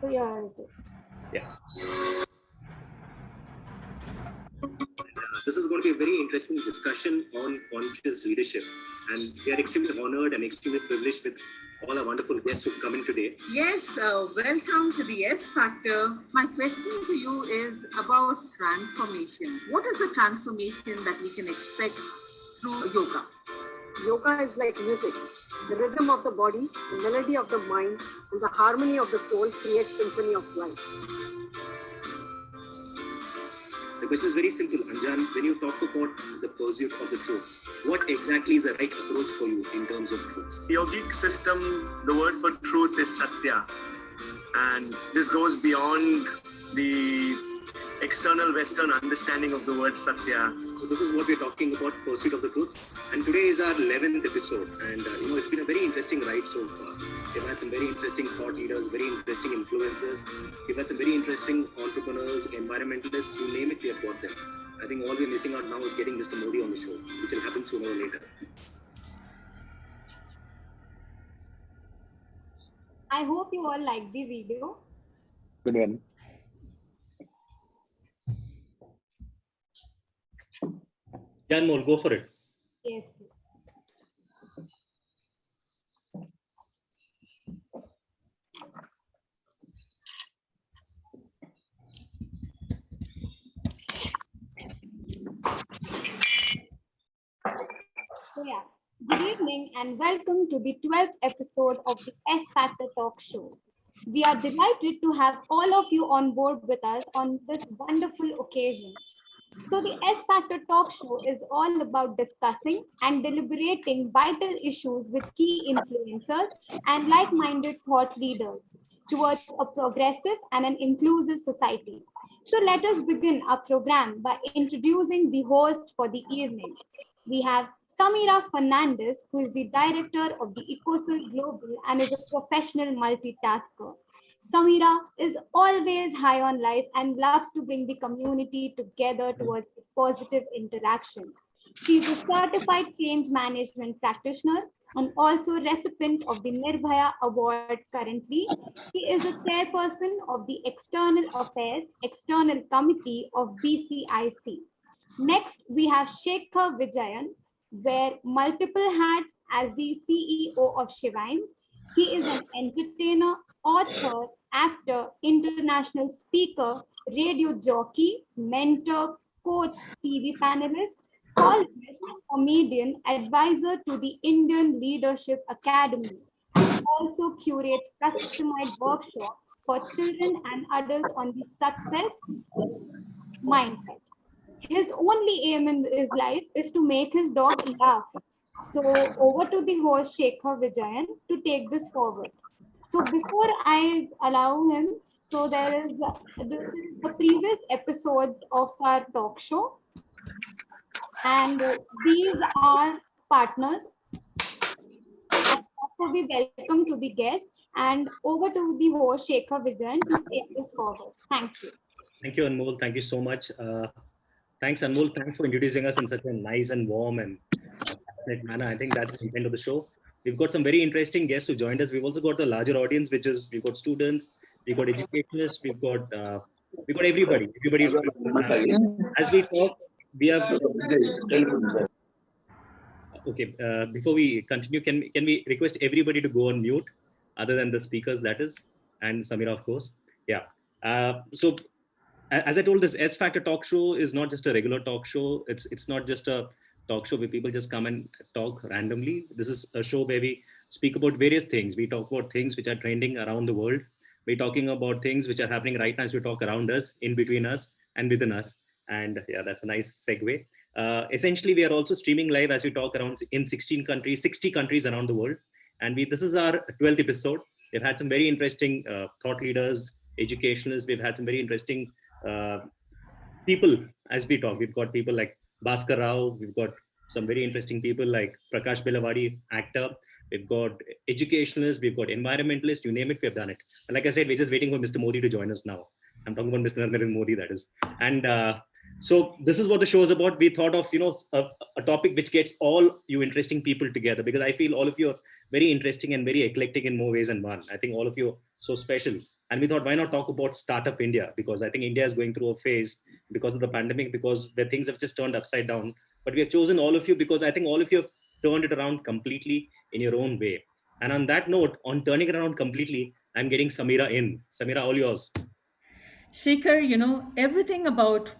So yeah. Yeah. This is going to be a very interesting discussion on conscious leadership. And we are extremely honored and extremely privileged with all our wonderful guests who've come in today. Yes, welcome to the S-Factor. My question to you is about transformation. What is the transformation that we can expect through yoga? Yoga is like music. The rhythm of the body, the melody of the mind, and the harmony of the soul create symphony of life. The question is very simple, Anjan. When you talk about the pursuit of the truth, what exactly is the right approach for you in terms of truth? The yogic system, the word for truth is Satya. And this goes beyond the external Western understanding of the word Satya. So this is what we're talking about, pursuit of the truth. And today is our 11th episode. And it's been a very interesting ride so far. We've had some very interesting thought leaders, very interesting influencers. We've had some very interesting entrepreneurs, environmentalists, you name it, we have got them. I think all we're missing out now is getting Mr. Modi on the show, which will happen sooner or later. I hope you all like the video. Good one. Jan Mol, go for it. Yes. So yeah, good evening and welcome to the 12th episode of the S-Factor Talk Show. We are delighted to have all of you on board with us on this wonderful occasion. So the S-Factor Talk Show is all about discussing and deliberating vital issues with key influencers and like-minded thought leaders towards a progressive and an inclusive society. So let us begin our program by introducing the host for the evening. We have Sameera Fernandes, who is the director of the Ecosystem Global and is a professional multitasker. Sameera is always high on life and loves to bring the community together towards positive interactions. She is a certified change management practitioner and also recipient of the Nirbhaya Award currently. She is a chairperson of the External Affairs External Committee of BCIC. Next, we have Sheikha Vijayan, wear multiple hats as the CEO of Shivine. He is an entertainer, author, actor, international speaker, radio jockey, mentor, coach, TV panelist, columnist, comedian, advisor to the Indian Leadership Academy. He also curates customized workshops for children and adults on the success mindset. His only aim in his life is to make his dog laugh. So over to the host Sheikha Vijayan to take this forward. So before I allow him, so this is the previous episodes of our talk show, and these are partners. So we welcome to the guest, and over to the host Sheikha Vijayan to take this forward. Thank you. Thank you, Anmol. Thank you so much. Thanks, Anmol. Thanks for introducing us in such a nice and warm and passionate manner. I think that's the intent of the show. We've got some very interesting guests who joined us. We've also got the larger audience, which is we've got students, we've got educationists, we've got everybody. As we talk, we have. Okay. Before we continue, can we request everybody to go on mute, other than the speakers, that is, and Sameera, of course. Yeah. So, as I told, this S-Factor talk show is not just a regular talk show. It's not just a talk show where people just come and talk randomly. This is a show where we speak about various things. We talk about things which are trending around the world. We're talking about things which are happening right now as we talk around us, in between us, and within us. And yeah, that's a nice segue. Essentially, we are also streaming live as we talk around in 16 countries, 60 countries around the world. And this is our 12th episode. We've had some very interesting thought leaders, educationalists. We've had some very interesting people as we talk. We've got people like Bhaskar Rao. We've got some very interesting people like Prakash Belavadi, actor. We've got educationalists. We've got environmentalists. You name it, we've done it. And like I said, we're just waiting for Mr. Modi to join us now. I'm talking about Mr. Narendra Modi, that is. And so this is what the show is about. We thought of, a topic which gets all you interesting people together, because I feel all of you are very interesting and very eclectic in more ways than one. I think all of you are so special. And we thought, why not talk about Startup India? Because I think India is going through a phase because of the pandemic, because where things have just turned upside down. But we have chosen all of you because I think all of you have turned it around completely in your own way. And on that note, on turning it around completely, I'm getting Sameera in. Sameera, all yours. Shekhar, everything about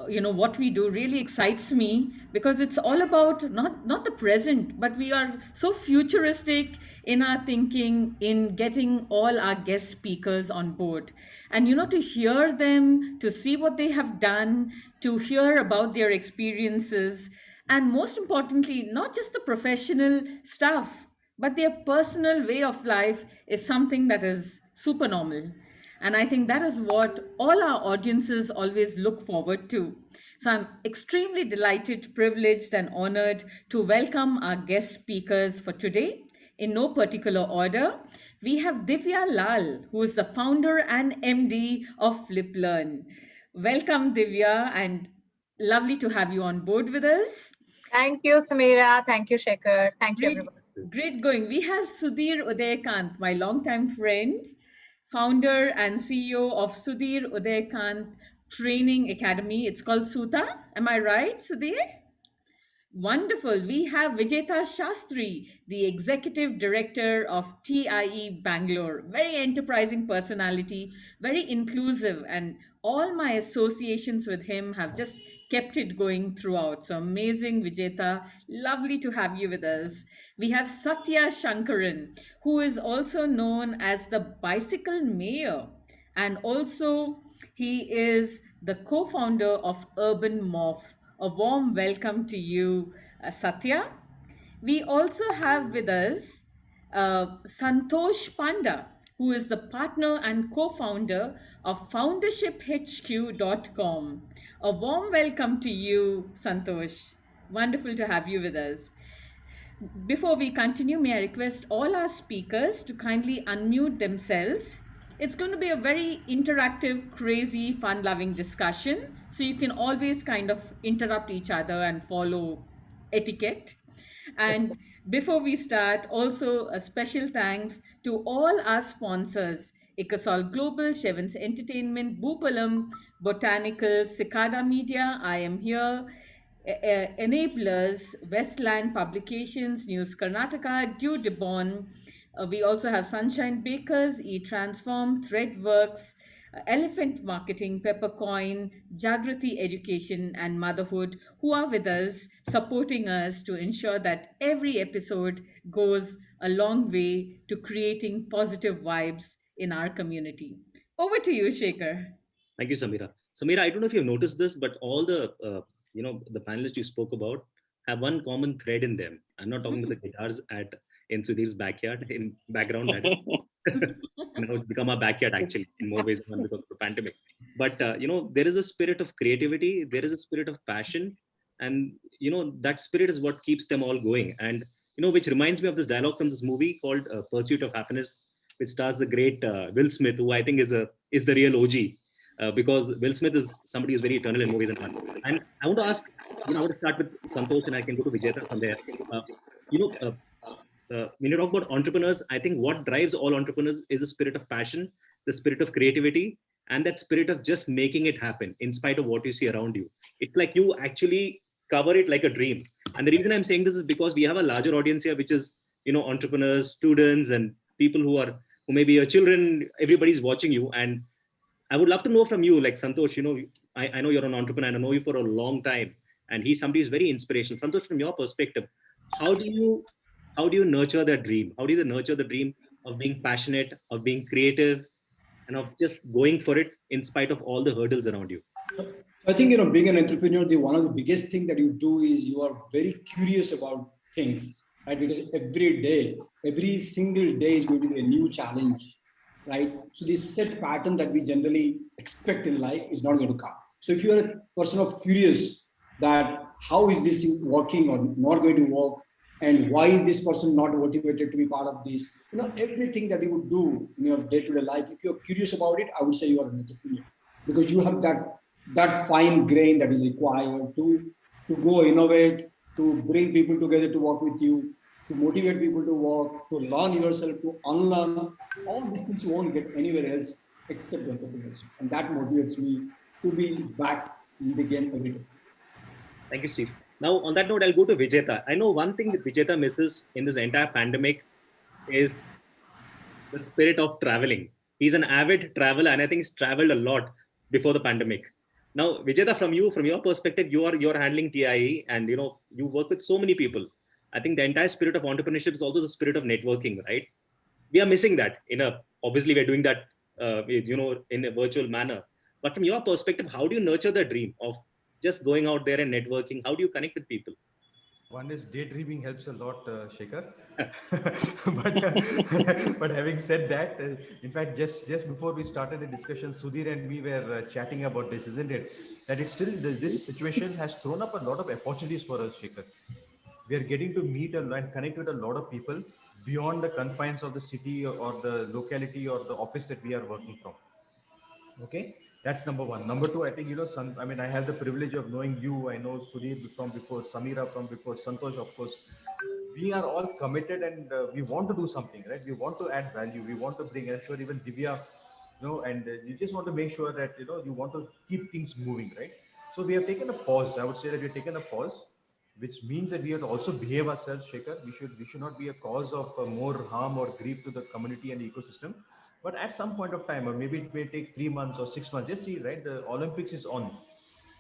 what we do really excites me because it's all about not the present, but we are so futuristic in our thinking in getting all our guest speakers on board. And to hear them, to see what they have done, to hear about their experiences, and most importantly, not just the professional stuff, but their personal way of life is something that is super normal. And I think that is what all our audiences always look forward to. So I'm extremely delighted, privileged, and honored to welcome our guest speakers for today. In no particular order, we have Divya Lal, who is the founder and MD of Fliplearn. Welcome, Divya, and lovely to have you on board with us. Thank you, Sameera. Thank you, Shekhar. Thank you, Great, everyone. great going. We have Sudhir Udayakanth, my longtime friend, founder and CEO of Sudhir Udayakanth Training Academy. It's called SUTA. Am I right, Sudhir? Wonderful. We have Vijetha Shastry, the executive director of TIE Bangalore. Very enterprising personality, very inclusive, and all my associations with him have just kept it going throughout. So amazing, Vijetha. Lovely to have you with us. We have Satya Shankaran, who is also known as the bicycle mayor, and also he is the co-founder of Urban Morph. A warm welcome to you, Satya. We also have with us Santosh Panda, who is the partner and co-founder of foundershiphq.com. A warm welcome to you, Santosh. Wonderful to have you with us. Before we continue, may I request all our speakers to kindly unmute themselves. It's going to be a very interactive, crazy, fun-loving discussion. So you can always kind of interrupt each other and follow etiquette. And before we start, also a special thanks to all our sponsors, Icosol Global, Shevens Entertainment, Boopalam, Botanical, Cicada Media, I Am Here, Enablers, Westland Publications, News Karnataka, Dew Debon. We also have Sunshine Bakers, eTransform, Threadworks, Elephant Marketing, Peppercoin, Jagrati Education, and Motherhood, who are with us, supporting us to ensure that every episode goes a long way to creating positive vibes in our community. Over to you, Shekhar. Thank you, Sameera. Sameera, I don't know if you've noticed this, but all the the panelists you spoke about have one common thread in them. I'm not talking about the guitars in Sudhir's backyard in background. That it's become a backyard actually in more ways than because of the pandemic. But there is a spirit of creativity, there is a spirit of passion, and that spirit is what keeps them all going. And which reminds me of this dialogue from this movie called Pursuit of Happiness, which stars the great Will Smith, who I think is the real OG. Because Will Smith is somebody who's very eternal in movies and art. And I want to ask, I want to start with Santosh and I can go to Vijetha from there. When you talk about entrepreneurs, I think what drives all entrepreneurs is the spirit of passion, the spirit of creativity, and that spirit of just making it happen in spite of what you see around you. It's like you actually cover it like a dream. And the reason I'm saying this is because we have a larger audience here, which is, entrepreneurs, students, and people who may be your children. Everybody's watching you. And I would love to know from you, like Santosh, I know you're an entrepreneur and I know you for a long time, and he's somebody who's very inspirational. Santosh, from your perspective, how do you nurture that dream? How do you nurture the dream of being passionate, of being creative, and of just going for it in spite of all the hurdles around you? I think, being an entrepreneur, one of the biggest thing that you do is you are very curious about things, right? Because every single day is going to be a new challenge. Right? So this set pattern that we generally expect in life is not going to come. So if you're a person of curious that how is this working or not going to work, and why is this person not motivated to be part of this, everything that you would do in your day-to-day life, if you're curious about it, I would say you are an entrepreneur, because you have that fine grain that is required to go innovate, to bring people together to work with you, to motivate people to work, to learn yourself, to unlearn. All these things you won't get anywhere else except entrepreneurship. And that motivates me to be back in the game every day. Thank you, Steve. Now, on that note, I'll go to Vijetha. I know one thing that Vijetha misses in this entire pandemic is the spirit of traveling. He's an avid traveler, and I think he's traveled a lot before the pandemic. Now, Vijetha, from your perspective, you're handling TIE, and you work with so many people. I think the entire spirit of entrepreneurship is also the spirit of networking, right? We are missing that. Obviously we're doing that, in a virtual manner. But from your perspective, how do you nurture the dream of just going out there and networking? How do you connect with people? One is daydreaming helps a lot, Shekhar. but having said that, in fact, just before we started the discussion, Sudhir and me were chatting about this, isn't it? That it's still this situation has thrown up a lot of opportunities for us, Shekhar. We are getting to meet and connect with a lot of people beyond the confines of the city or the locality or the office that we are working from. Okay, that's number one. Number two, I think, I mean, I have the privilege of knowing you. I know Sudhir from before, Sameera from before, Santosh, of course. We are all committed, and we want to do something, right? We want to add value. We want to bring, I'm sure even Divya, and you just want to make sure that, you want to keep things moving, right? So we have taken a pause. I would say that we've taken a pause, which means that we have to also behave ourselves, Shekhar. We should not be a cause of more harm or grief to the community and the ecosystem. But at some point of time, or maybe it may take 3 months or 6 months, just see, right? The Olympics is on.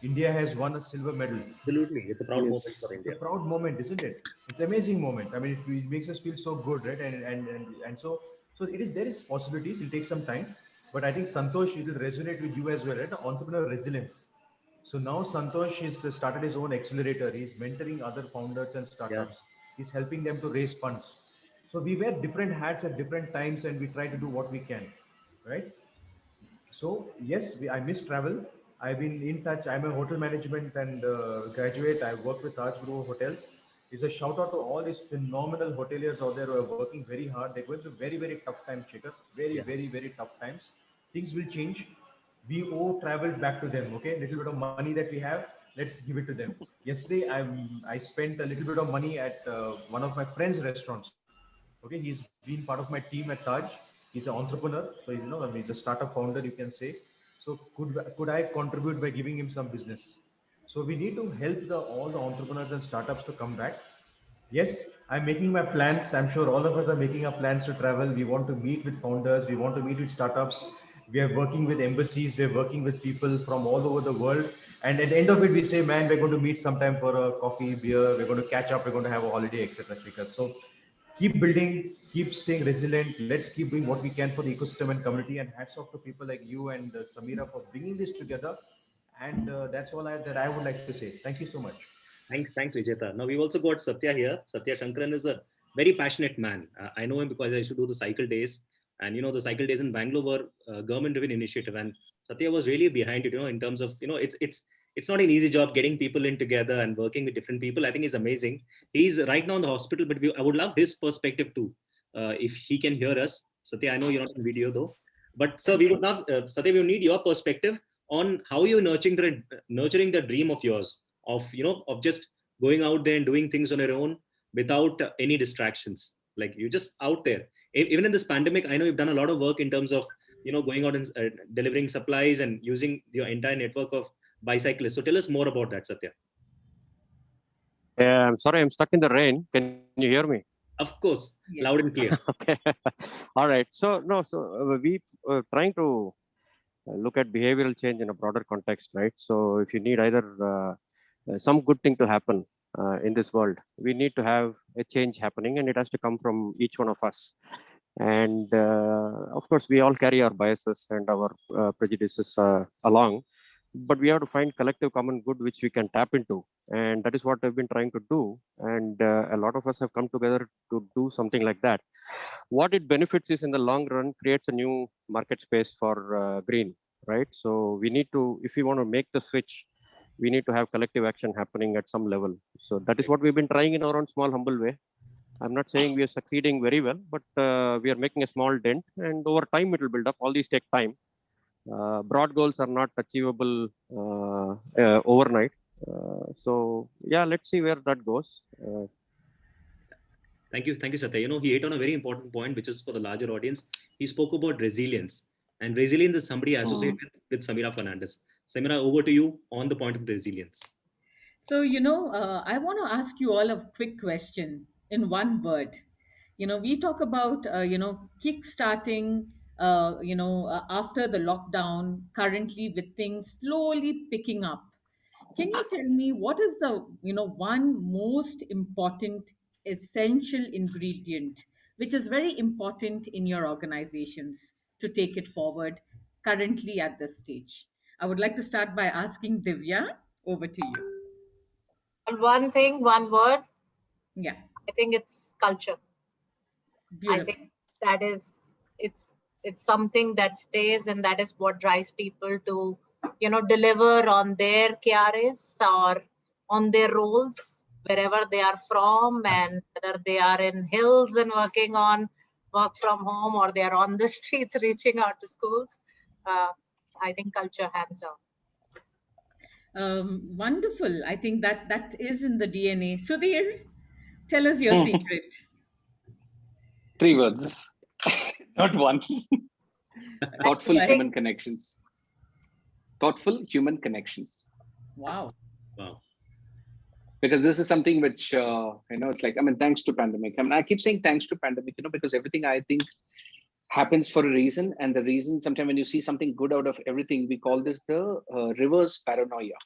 India has won a silver medal. Absolutely. It's a proud moment for It's a India. proud moment, isn't it? It's an amazing moment. I mean, it makes us feel so good, right? And so it is. There is possibilities. It'll take some time, but I think Santosh, it will resonate with you as well, right? Entrepreneur resilience. So now Santosh has started his own accelerator. He's mentoring other founders and Yeah. startups. He's helping them to raise funds. So we wear different hats at different times, and we try to do what we can, right? So yes, I miss travel. I've been in touch. I'm a hotel management and graduate. I work with Taj Group Hotels. It's a shout out to all these phenomenal hoteliers out there who are working very hard. They're going through very, very tough times, Shekhar. Very, Yeah. very, very tough times. Things will change. We owe travel back to them. Okay, little bit of money that we have, let's give it to them. Yesterday, I spent a little bit of money at one of my friends' restaurants. Okay, he's been part of my team at Taj. He's an entrepreneur, so I mean, he's a startup founder, you can say. So could I contribute by giving him some business? So we need to help all the entrepreneurs and startups to come back. Yes, I'm making my plans. I'm sure all of us are making our plans to travel. We want to meet with founders. We want to meet with startups. We are working with embassies. We're working with people from all over the world. And at the end of it, we say, man, we're going to meet sometime for a coffee, beer. We're going to catch up. We're going to have a holiday, etc. So keep building, keep staying resilient. Let's keep doing what we can for the ecosystem and community. And hats off to people like you and Sameera for bringing this together. And that's all that I would like to say. Thank you so much. Thanks, Vijetha. Now we've also got Satya here. Satya Shankaran is a very passionate man. I know him because I used to do the cycle days, and the cycle days in Bangalore were a government-driven initiative, and Satya was really behind it. In terms of it's not an easy job getting people in together and working with different people. I think he's amazing. He's right now in the hospital, but I would love his perspective too, if he can hear us. Satya, I know you're not in video though, but sir, we would love Satya. We would need your perspective on how you're nurturing the dream of yours of just going out there and doing things on your own without any distractions. Like you're just out there. Even in this pandemic, I know you've done a lot of work in terms of going out and delivering supplies and using your entire network of bicyclists. So tell us more about that, Satya. Yeah, I'm sorry, I'm stuck in the rain. Can you hear me? Of course, Yes. loud and clear. Okay. All right. So we trying to look at behavioral change in a broader context, right? So if you need either some good thing to happen in this world, we need to have a change happening, and it has to come from each one of us. And of course, we all carry our biases and our prejudices along, but we have to find collective common good which we can tap into, and that is what I've been trying to do. And a lot of us have come together to do something like that. What it benefits is, in the long run, creates a new market space for green, right? So we need to, if we want to make the switch, we need to have collective action happening at some level. So that is what we've been trying in our own small, humble way. I'm not saying we are succeeding very well, but we are making a small dent, and over time it will build up. All these take time. Broad goals are not achievable overnight. So yeah, let's see where that goes. Thank you, Satya. He hit on a very important point, which is for the larger audience. He spoke about resilience. And resilience is somebody associated with Sameera Fernandes. Sameera, over to you on the point of resilience. So, I want to ask you all a quick question in one word. We talk about, kick-starting, after the lockdown, currently with things slowly picking up. Can you tell me what is the, one most important essential ingredient, which is very important in your organizations to take it forward currently at this stage? I would like to start by asking Divya. Over to you. One thing, one word, Yeah, I think it's culture. I beautiful. think that is, it's something that stays, and that is what drives people to, deliver on their KRAs or on their roles, wherever they are from, and whether they are in hills and working on work from home, or they are on the streets reaching out to schools. I think culture, hands down. Wonderful. I think that is in the DNA. Sudhir, tell us your secret. Three words, not one. Thoughtful Right. human connections. Thoughtful human connections. Wow. Wow. Because this is something which, it's like, I mean, thanks to pandemic. I mean, I keep saying thanks to pandemic, because everything I think happens for a reason. And the reason, sometimes when you see something good out of everything, we call this the reverse paranoia.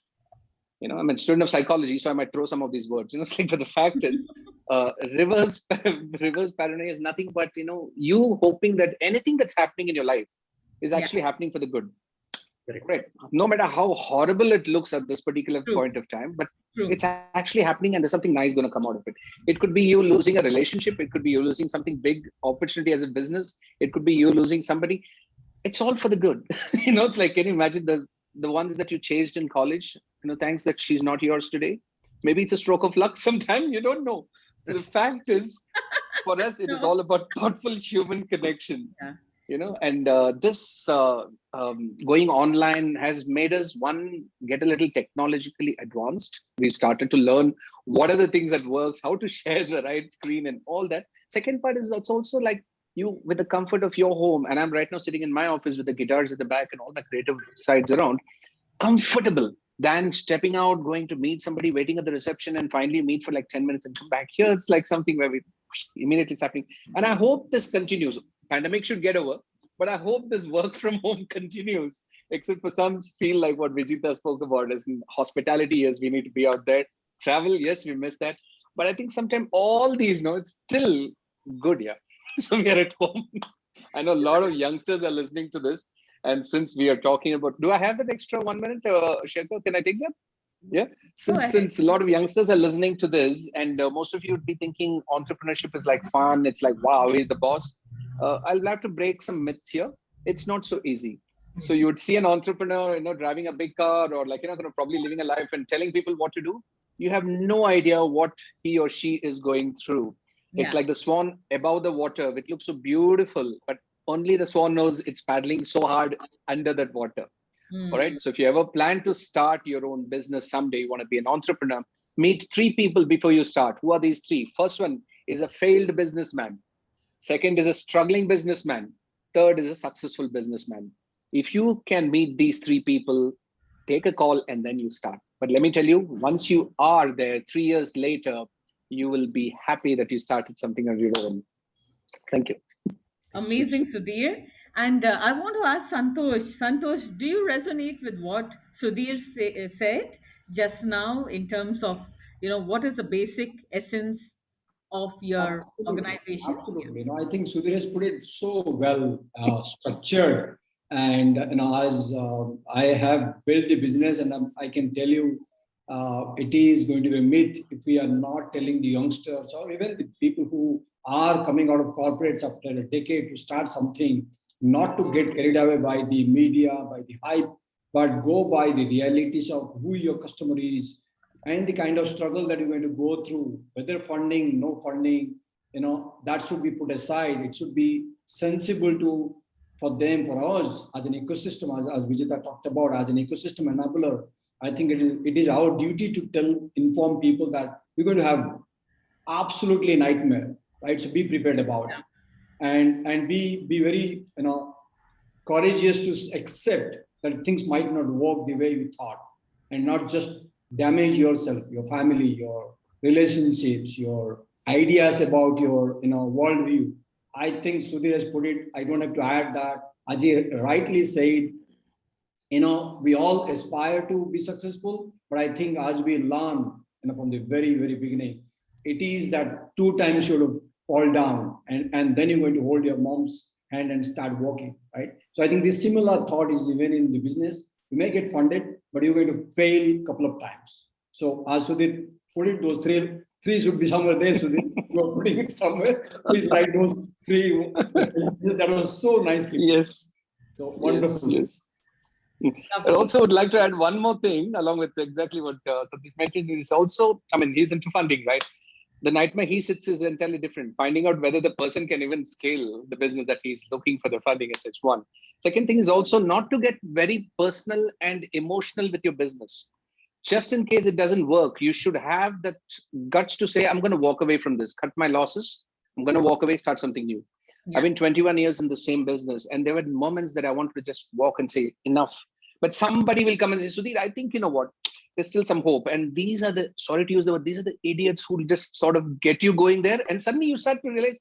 I'm a student of psychology, so I might throw some of these words. It's like, but the fact is, reverse paranoia is nothing but, you hoping that anything that's happening in your life is actually happening for the good. Right. No matter how horrible it looks at this particular point of time, but it's actually happening and there's something nice going to come out of it. It could be you losing a relationship. It could be you losing something big, opportunity as a business. It could be you losing somebody. It's all for the good. It's like, can you imagine the ones that you chased in college? Thanks that she's not yours today. Maybe it's a stroke of luck sometime. You don't know. So the fact is, for us, it is all about thoughtful human connection. Yeah. And this going online has made us, one, get a little technologically advanced. We've started to learn what are the things that works, how to share the right screen and all that. Second part is it's also like you with the comfort of your home. And I'm right now sitting in my office with the guitars at the back and all the creative sides around, comfortable than stepping out, going to meet somebody, waiting at the reception and finally meet for like 10 minutes and come back. Here it's like something where we immediately it's happening. And I hope this continues. Pandemic should get over, but I hope this work from home continues, except for some feel like what Vijetha spoke about is in hospitality. Yes, we need to be out there. Travel, yes, we miss that. But I think sometimes all these, it's still good, yeah. So we are at home. I know a lot of youngsters are listening to this. And since we are talking about, do I have that extra 1 minute, Shekhar? Can I take that? Yeah. Since a lot of youngsters are listening to this, and most of you would be thinking entrepreneurship is like fun. It's like, wow, he's the boss. I'll have to break some myths here. It's not so easy. So you would see an entrepreneur, driving a big car or like, probably living a life and telling people what to do. You have no idea what he or she is going through. Yeah. It's like the swan above the water, which looks so beautiful, but only the swan knows it's paddling so hard under that water. All right. So if you ever plan to start your own business someday, you want to be an entrepreneur, meet 3 people before you start. Who are these 3? First one is a failed businessman. Second is a struggling businessman. Third is a successful businessman. If you can meet these 3 people, take a call and then you start. But let me tell you, once you are there 3 years later, you will be happy that you started something on your own. Thank you. Amazing, Sudhir. And I want to ask Santosh. Santosh, do you resonate with what Sudhir said just now in terms of, what is the basic essence of your organization? Absolutely. I think Sudhir has put it so well structured. And as I have built the business, and I can tell you, it is going to be a myth if we are not telling the youngsters or even the people who are coming out of corporates after a decade to start something, not to get carried away by the media, by the hype, but go by the realities of who your customer is and the kind of struggle that you're going to go through, whether funding, no funding, that should be put aside. It should be sensible for them, for us as an ecosystem, as Vijetha talked about, as an ecosystem enabler. I think it is our duty to inform people that we're going to have absolutely a nightmare, right? So be prepared about it, and be very, courageous to accept that things might not work the way you thought, and not just damage yourself, your family, your relationships, your ideas about your worldview. I think Sudhir has put it. I don't have to add that. Ajay rightly said, we all aspire to be successful, but I think as we learn, from the very, very beginning, it is that 2 times you have fall down, and then you're going to hold your mom's hand and start walking, right? So I think this similar thought is even in the business. You may get funded, but you're going to fail a couple of times. So as Sudhir put it, those three should be somewhere there, Sudhir. You are putting it somewhere. Please write those 3 sentences. That was so nicely. Yes. So wonderful. Yes. I also would like to add one more thing along with exactly what Satya mentioned. Is also, he's into funding, right? The nightmare he sits is entirely different. Finding out whether the person can even scale the business that he's looking for the funding is one. Second thing is also not to get very personal and emotional with your business. Just in case it doesn't work, you should have that guts to say, I'm going to walk away from this, cut my losses. I'm going to walk away, start something new. Yeah. I've been 21 years in the same business, and there were moments that I wanted to just walk and say, enough. But somebody will come and say, Sudhir, I think, there's still some hope. And these are sorry to use the word, these are the idiots who just sort of get you going there. And suddenly you start to realize,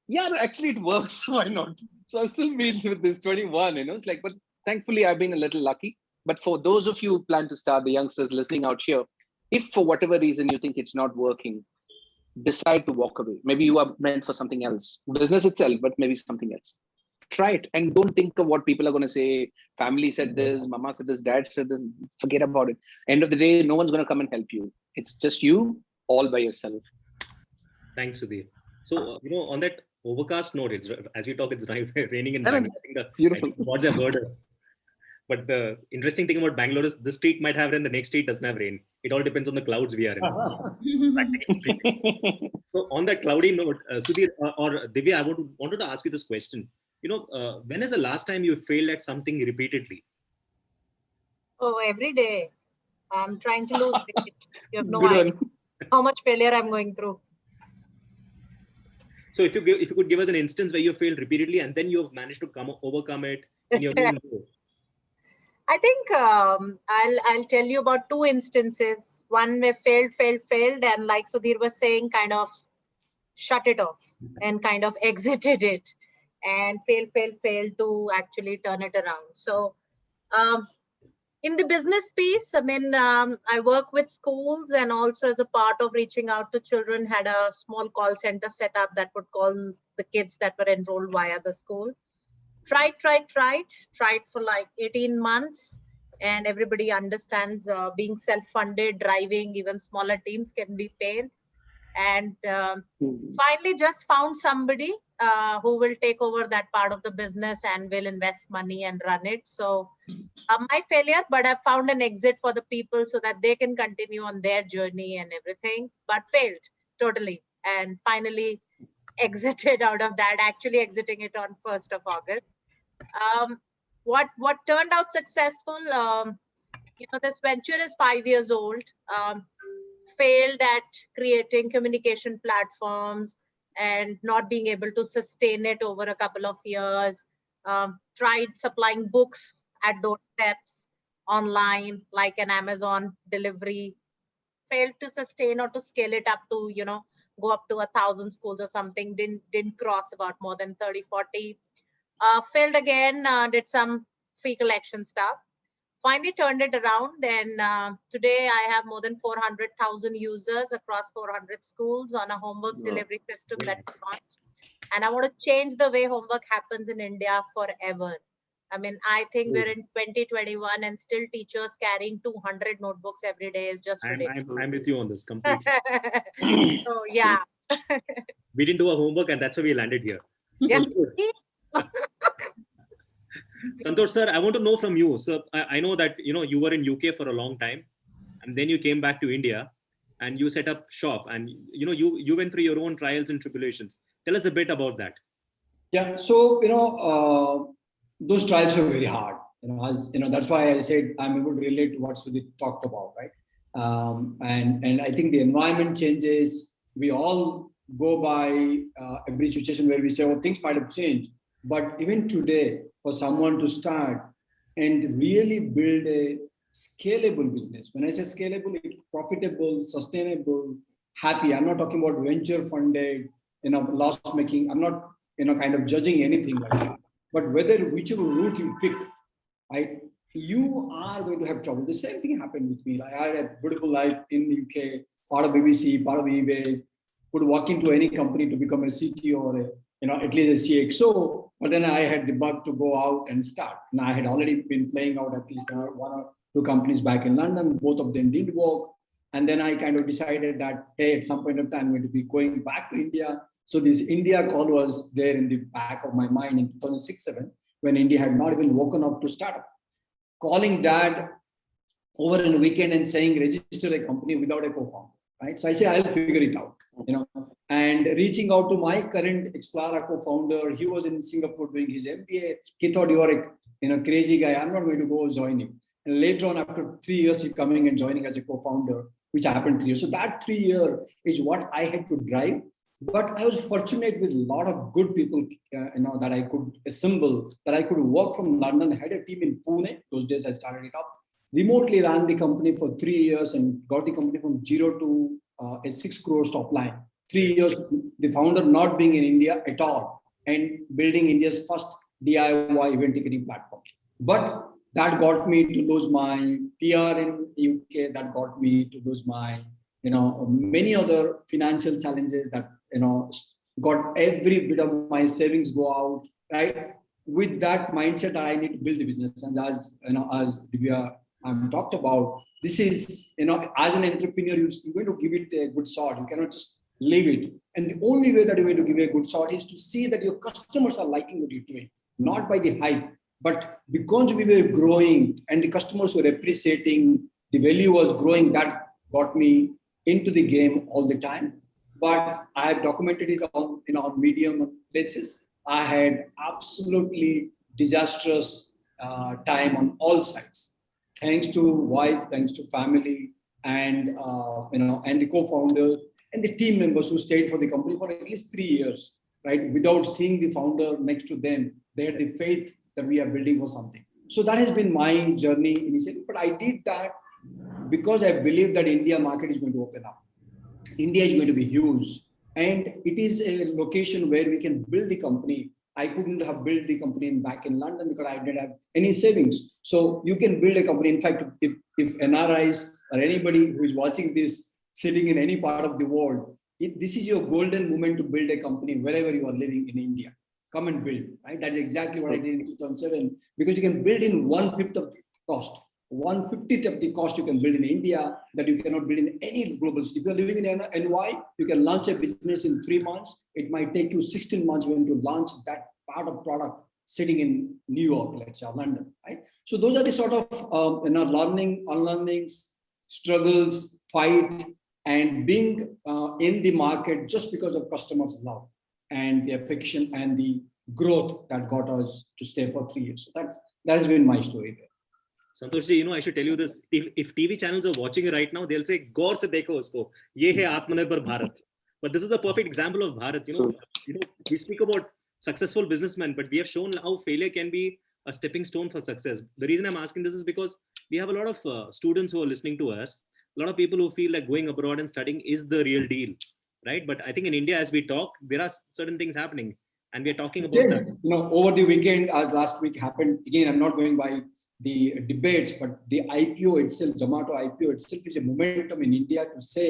yeah, actually it works. Why not? So I've still been with this 21, it's like, but thankfully I've been a little lucky. But for those of you who plan to start, the youngsters listening out here, if for whatever reason you think it's not working, decide to walk away. Maybe you are meant for something else, business itself, but maybe something else. Try it and don't think of what people are going to say. Family said this, mama said this, dad said this. Forget about it. End of the day, no one's going to come and help you. It's just you all by yourself. Thanks, Sudhir. So, on that overcast note, as we talk, it's raining in Bangalore. I think the gods have heard us. But the interesting thing about Bangalore is this street might have rain, the next street doesn't have rain. It all depends on the clouds we are in. So on that cloudy note, Sudhir or Divya, I wanted to ask you this question. When is the last time you failed at something repeatedly? Oh, every day. I'm trying to lose weight. You have no idea how much failure I'm going through. So if you could give us an instance where you failed repeatedly and then you have managed to overcome it in your own way. I think I'll tell you about 2 instances. One where failed, and like Sudhir was saying, kind of shut it off and kind of exited it, and failed to actually turn it around. So in the business space, I work with schools, and also as a part of reaching out to children, had a small call center set up that would call the kids that were enrolled via the school. Tried for like 18 months, and everybody understands being self-funded, driving even smaller teams can be paid. And finally just found somebody who will take over that part of the business and will invest money and run it. So my failure, but I found an exit for the people so that they can continue on their journey and everything, but failed totally. And finally exited out of that, actually exiting it on 1st of August. What turned out successful, this venture is 5 years old, failed at creating communication platforms and not being able to sustain it over a couple of years. Tried supplying books at doorsteps online, like an Amazon delivery, failed to sustain or to scale it up to, go up to 1,000 schools or something, didn't cross about more than 30, 40. Failed again, did some fee collection stuff. Finally turned it around, and today I have more than 400,000 users across 400 schools on a homework delivery system that we launched. And I want to change the way homework happens in India forever. I think we're in 2021 and still teachers carrying 200 notebooks every day is just ridiculous. I'm with you on this completely. So yeah. We didn't do our homework and that's why we landed here. Yeah. Santosh sir, I want to know from you. So I know that you were in UK for a long time, and then you came back to India, and you set up shop, and you went through your own trials and tribulations. Tell us a bit about that. Yeah. So those trials are very hard. That's why I said I'm able to relate to what Sudhir talked about, right? And I think the environment changes. We all go by every situation where we say, oh, things might have changed. But even today, for someone to start and really build a scalable business, when I say scalable, it's profitable, sustainable, happy. I'm not talking about venture funded, loss making. I'm not, kind of judging anything like that. But whether whichever route you pick, right, you are going to have trouble. The same thing happened with me. Like, I had a beautiful life in the UK, part of BBC, part of eBay, could walk into any company to become a CTO or at least a CXO. But then I had the bug to go out and start. And I had already been playing out at least one or two companies back in London. Both of them didn't work. And then I kind of decided that, hey, at some point of time, I'm going to be going back to India. So this India call was there in the back of my mind in 2006-07, when India had not even woken up to start up. Calling dad over in a weekend and saying, register a company without a co-founder, right? So I say, I'll figure it out, and reaching out to my current Explara co-founder. He was in Singapore doing his MBA. He thought, you are a crazy guy. I'm not going to go join him. And later on, after 3 years, he's coming and joining as a co-founder, which happened 3 years. So that 3 year is what I had to drive. But I was fortunate with a lot of good people, that I could assemble, that I could work from London. I had a team in Pune. Those days I started it up. Remotely ran the company for 3 years and got the company from 0 to a 6 crore top line. 3 years, the founder not being in India at all and building India's first DIY event ticketing platform. But that got me to lose my PR in UK. That got me to lose my, many other financial challenges that, got every bit of my savings go out, right? With that mindset, I need to build the business. And as Divya talked about, this is, as an entrepreneur, you're going to give it a good shot. You cannot just leave it. And the only way that you're going to give it a good shot is to see that your customers are liking what you're doing, not by the hype, but because we were growing and the customers were appreciating, the value was growing. That got me into the game all the time. But I have documented it on, on Medium places. I had absolutely disastrous time on all sides. Thanks to wife, thanks to family, and and the co-founders and the team members who stayed for the company for at least 3 years, right? Without seeing the founder next to them, they had the faith that we are building for something. So that has been my journey initially. But I did that because I believe that India market is going to open up. India is going to be huge, and it is a location where we can build the company. I couldn't have built the company back in London because I didn't have any savings. So you can build a company. In fact, if NRIs or anybody who is watching this sitting in any part of the world, this is your golden moment to build a company wherever you are living in India. Come and build, right? That's exactly what I did in 2007, because you can build in 1/5 of the cost. 1/50th of the cost you can build in India that you cannot build in any global city. If you're living in NY, you can launch a business in 3 months. It might take you 16 months when to launch that part of product sitting in New York, let's say, or London, right? So those are the sort of unlearnings, struggles, fight, and being in the market just because of customers' love and the affection and the growth that got us to stay for 3 years. So that has been my story there. Santosh ji, I should tell you this. If TV channels are watching it right now, they'll say, "Gaur se dekho usko. Ye hai Atmanirbhar Bharat." But this is a perfect example of Bharat. We speak about successful businessmen, but we have shown how failure can be a stepping stone for success. The reason I'm asking this is because we have a lot of students who are listening to us. A lot of people who feel like going abroad and studying is the real deal, right? But I think in India, as we talk, there are certain things happening, and we are talking about that. Over the weekend, as last week happened, again, I'm not going by the debates, but the IPO itself, Zomato IPO itself is a momentum in India to say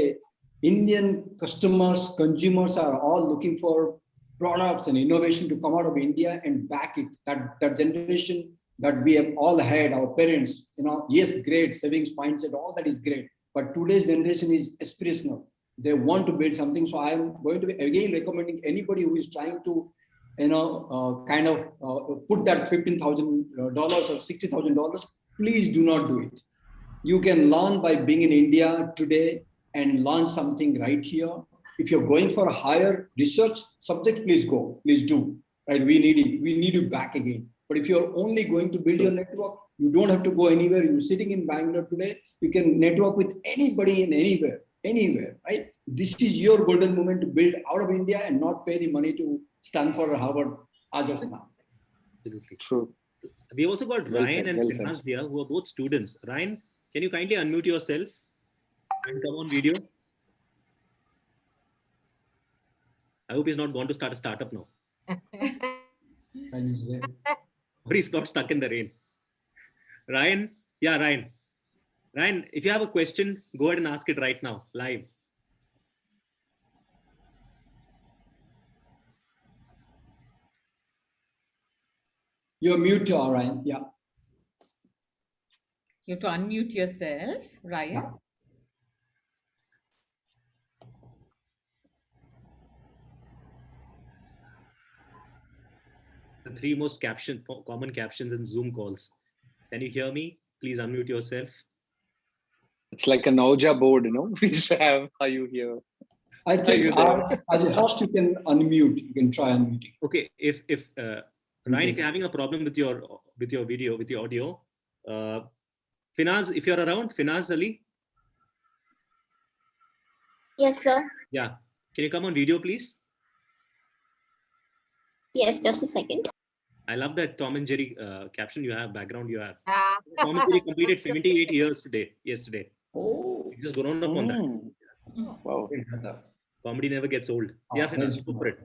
Indian customers, consumers are all looking for products and innovation to come out of India and back it. That generation that we have all had, our parents, yes, great, savings mindset, all that is great. But today's generation is aspirational. They want to build something. So I'm going to be again recommending anybody who is trying to put that $15,000 or $60,000, please do not do it. You can learn by being in India today and learn something right here. If you're going for a higher research subject, please go, please do, right? We need it. We need you back again. But if you're only going to build your network, you don't have to go anywhere. You're sitting in Bangalore today, you can network with anybody in anywhere, right? This is your golden moment to build out of India and not pay the money to Stanford or Harvard as of now. Absolutely. True. We also got Well Ryan said, and well said. Finance here, who are both students. Ryan, can you kindly unmute yourself and come on video? I hope he's not going to start a startup now. Or he's not stuck in the rain. Ryan, yeah, Ryan. Ryan, if you have a question, go ahead and ask it right now, live. You're mute, Ryan. Yeah. You have to unmute yourself, Ryan. Yeah. The three most common captions in Zoom calls. Can you hear me? Please unmute yourself. It's like an Ouija board, you know. We should have. Are you here? I think as a host, you can unmute. You can try unmuting. Okay. If Ryan, if you're having a problem with your video, with your audio, Finaz, if you're around, Finaz Ali. Yes, sir. Yeah. Can you come on video, please? Yes, just a second. I love that Tom and Jerry caption you have, background you have. Tom and Jerry completed 78 years yesterday. Oh. You just grown up on that. Wow. Comedy never gets old. Yeah, Finaz, go for it.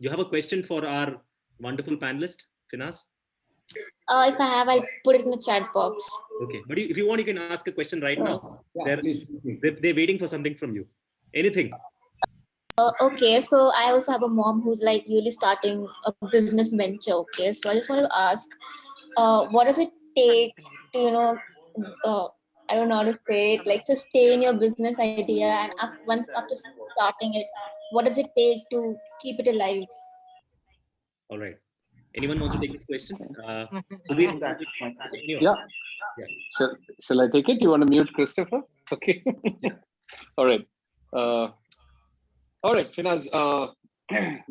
You have a question for our wonderful panelist, Finaz? If I have, I'll put it in the chat box. Okay, but if you want, you can ask a question right now. Yeah, they're waiting for something from you. Anything. Okay, so I also have a mom who's like really starting a business venture. Okay, so I just want to ask, what does it take to, you know, I don't know how to say it, like sustain your business idea, and once after starting it, what does it take to keep it alive? All right. Anyone wants to take this question? Sudhir, yeah. Shall I take it? You want to mute Christopher? Okay. All right. All right, Finaz,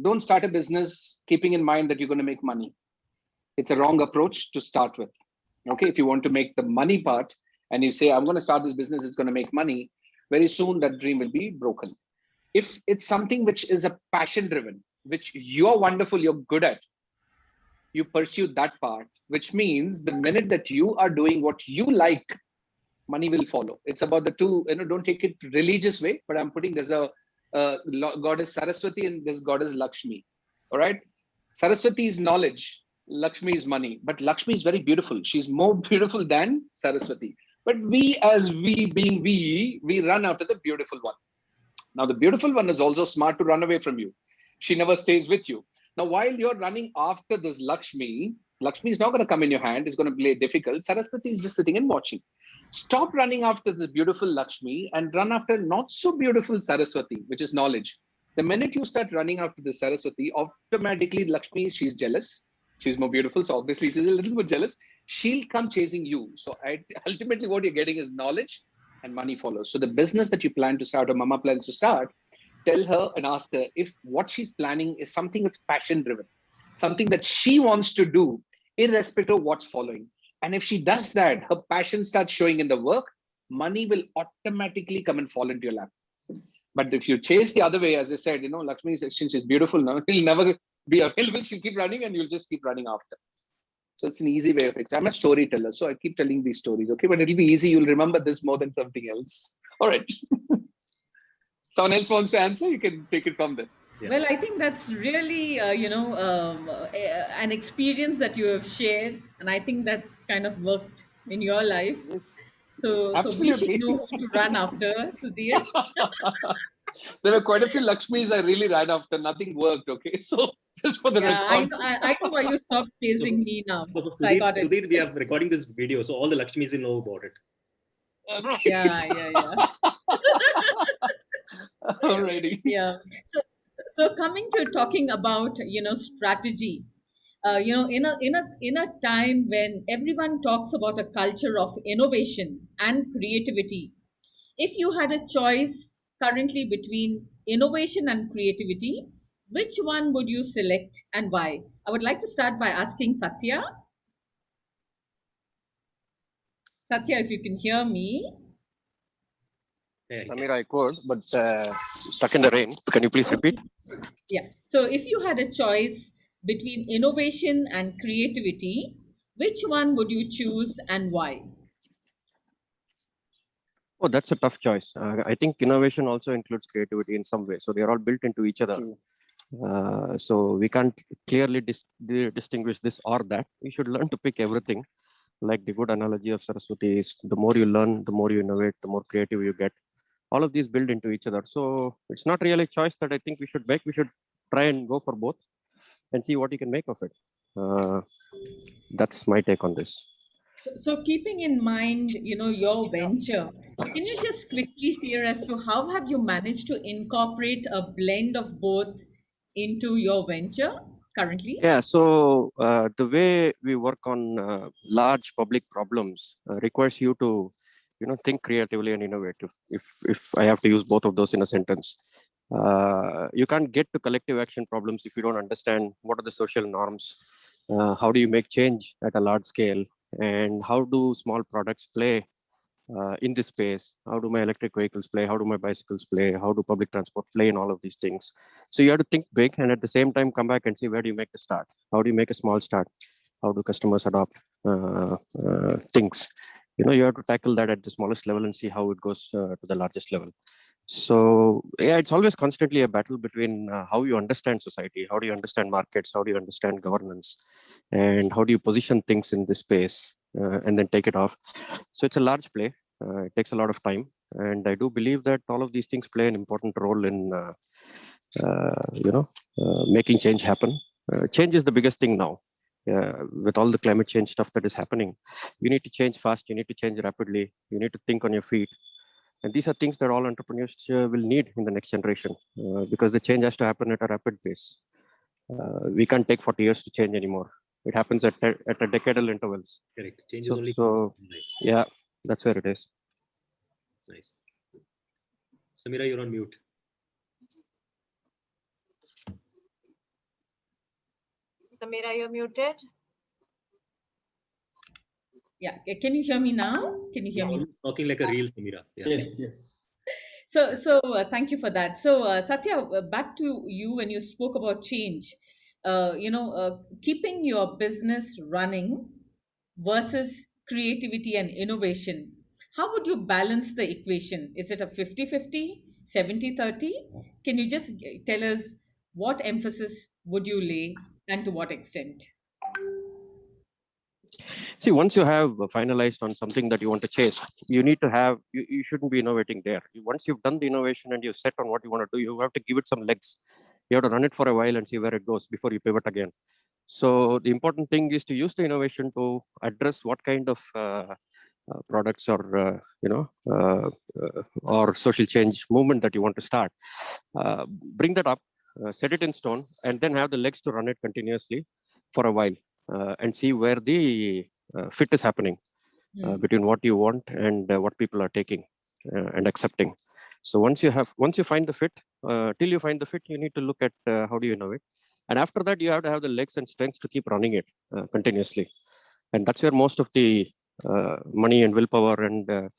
don't start a business keeping in mind that you're going to make money. It's a wrong approach to start with. Okay, if you want to make the money part and you say, I'm going to start this business, it's going to make money, very soon that dream will be broken. If it's something which is a passion driven, which you're wonderful, you're good at, you pursue that part, which means the minute that you are doing what you like, money will follow. It's about the two, don't take it religious way, but I'm putting there's a goddess Saraswati and this goddess Lakshmi. All right. Saraswati is knowledge. Lakshmi is money. But Lakshmi is very beautiful. She's more beautiful than Saraswati. But we run after the beautiful one. Now, the beautiful one is also smart to run away from you. She never stays with you. Now, while you're running after this Lakshmi is not going to come in your hand. It's going to play difficult. Saraswati is just sitting and watching. Stop running after this beautiful Lakshmi and run after not so beautiful Saraswati, which is knowledge. The minute you start running after the Saraswati, automatically Lakshmi, she's jealous. She's more beautiful. So obviously she's a little bit jealous. She'll come chasing you. So ultimately what you're getting is knowledge and money follows. So the business that you plan to start or mama plans to start, tell her and ask her if what she's planning is something that's passion driven, something that she wants to do irrespective of what's following. And if she does that, her passion starts showing in the work, money will automatically come and fall into your lap. But if you chase the other way, as I said, Lakshmi, since she's beautiful now, she'll never be available. She'll keep running and you'll just keep running after. So it's an easy way of it. I'm a storyteller, so I keep telling these stories. Okay, but it'll be easy. You'll remember this more than something else. All right. Someone else wants to answer? You can take it from there. Yeah. Well, I think that's really, an experience that you have shared. And I think that's kind of worked in your life. Yes. So we should know who to run after, Sudhir. There were quite a few Lakshmis I really ran after. Nothing worked, okay? So just for the record. I know why you stopped chasing me now. So Sudhir, we are recording this video, so all the Lakshmis will know about it. Okay. Yeah. Alrighty. Yeah. So coming to talking about, strategy, in a time when everyone talks about a culture of innovation and creativity, if you had a choice currently between innovation and creativity, which one would you select and why? I would like to start by asking Satya. Satya, if you can hear me. Sameera, I could, but stuck in the rain. Can you please repeat? Yeah. So if you had a choice between innovation and creativity, which one would you choose and why? Oh, that's a tough choice. I think innovation also includes creativity in some way. So they're all built into each other. True. So we can't clearly distinguish this or that. We should learn to pick everything. Like the good analogy of Saraswati is, the more you learn, the more you innovate, the more creative you get. All of these build into each other. So it's not really a choice that I think we should make. We should try and go for both and see what you can make of it. That's my take on this. So keeping in mind, your venture, can you just quickly share as to how have you managed to incorporate a blend of both into your venture currently? Yeah, so the way we work on large public problems requires you to, think creatively and innovative. If I have to use both of those in a sentence, you can't get to collective action problems if you don't understand what are the social norms, how do you make change at a large scale, and how do small products play in this space. How do my electric vehicles play? How do my bicycles play? How do public transport play in all of these things? So you have to think big and at the same time come back and see where do you make a start? How do you make a small start? How do customers adopt things? You have to tackle that at the smallest level and see how it goes to the largest level. So yeah, it's always constantly a battle between how you understand society, how do you understand markets, how do you understand governance, and how do you position things in this space and then take it off. So it's a large play. It takes a lot of time, and I do believe that all of these things play an important role in making change happen. Change is the biggest thing now. With all the climate change stuff that is happening, you need to change fast. You need to change rapidly. You need to think on your feet. And these are things that all entrepreneurs will need in the next generation because the change has to happen at a rapid pace. We can't take 40 years to change anymore. It happens at a decadal intervals. Correct. Change is only so yeah, that's where it is. Nice. Sameera, you're on mute. Sameera, you're muted. Yeah, can you hear me now? Can you hear me? Talking like a real Sameera. Yeah. Yes. So thank you for that. So Satya, back to you when you spoke about change. Keeping your business running versus creativity and innovation. How would you balance the equation? Is it a 50-50, 70-30? Can you just tell us what emphasis would you lay and to what extent? See, once you have finalized on something that you want to chase, you need to have, you shouldn't be innovating there. Once you've done the innovation and you've set on what you want to do, you have to give it some legs. You have to run it for a while and see where it goes before you pivot again. So the important thing is to use the innovation to address what kind of products or, or social change movement that you want to start. Bring that up, set it in stone, and then have the legs to run it continuously for a while and see where the fit is happening between what you want and what people are taking and accepting. So once you find the fit, till you find the fit, you need to look at how do you innovate. And after that, you have to have the legs and strength to keep running it continuously. And that's where most of the money and willpower and